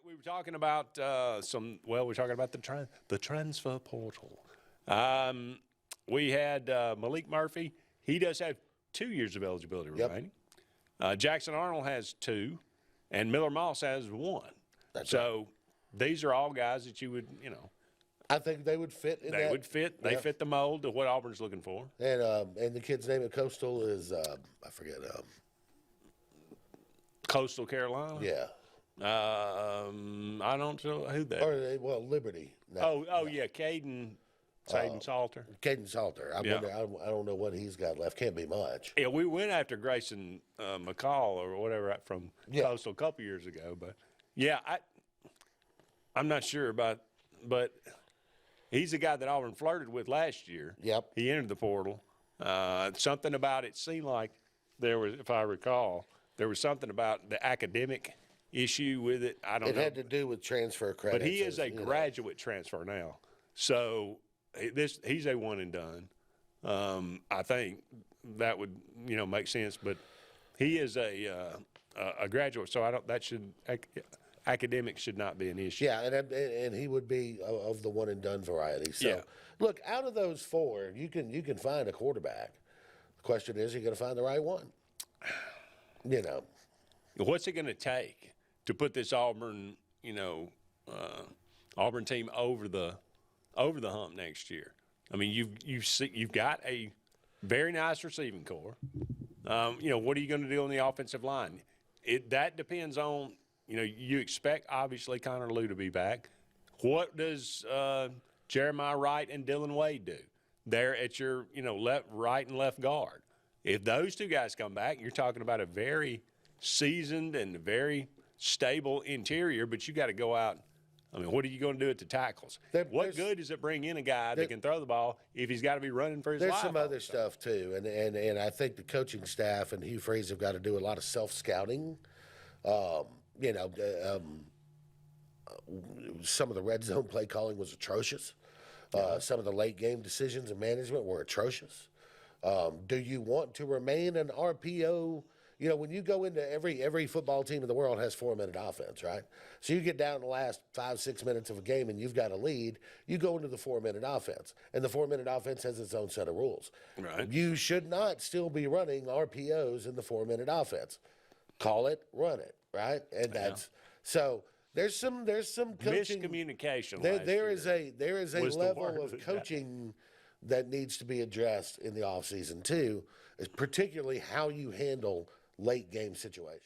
we were talking about we're talking about the transfer portal. We had Malik Murphy. He does have 2 years of eligibility remaining. Jackson Arnold has 2, and Miller Moss has 1. That's so these are all guys that you would, I think they would fit in They fit the mold of what Auburn's looking for. And the kid's name at Coastal is I forget. Coastal Carolina. Yeah. I don't know who that. Or Liberty. No, Yeah, Caden Salter. Caden Salter. I don't know what he's got left. Can't be much. Yeah, we went after Grayson McCall or whatever from Coastal a couple years ago, but yeah, I'm not sure about, but he's a guy that Auburn flirted with last year. Yep. He entered the portal. Something about it seemed like there was, if I recall, there was something about the academic issue with it. I don't know. It had to do with transfer credits. But he is a graduate transfer now. So he's a one and done. I think that would, make sense. But he is a graduate, so academics should not be an issue. Yeah, and he would be of the one and done variety. So look, out of those 4, you can find a quarterback. The question is, are you going to find the right one? What's it going to take to put this Auburn, Auburn team over the hump next year? I mean, you've got a very nice receiving core. What are you going to do on the offensive line? That depends on, you expect obviously Connor Lew to be back. What does Jeremiah Wright and Dylan Wade do? They're at your, right and left guard. If those 2 guys come back, you're talking about a very seasoned and very stable interior, but you got to go out. I mean, what are you going to do at the tackles? What good does it bring in a guy that can throw the ball if he's got to be running for his life? There's some other stuff too, and I think the coaching staff and Hugh Freeze have got to do a lot of self-scouting. Some of the red zone play calling was atrocious. Some of the late game decisions and management were atrocious. Do you want to remain an RPO? When you go into every football team in the world has 4-minute offense, right? So you get down the last 5-6 minutes of a game and you've got a lead, you go into the 4-minute offense. And the 4-minute offense has its own set of rules. Right. You should not still be running RPOs in the 4-minute offense. Call it, run it, right? And that's so there's some coaching miscommunication. There is a level of coaching that needs to be addressed in the offseason too, is particularly how you handle late game situations.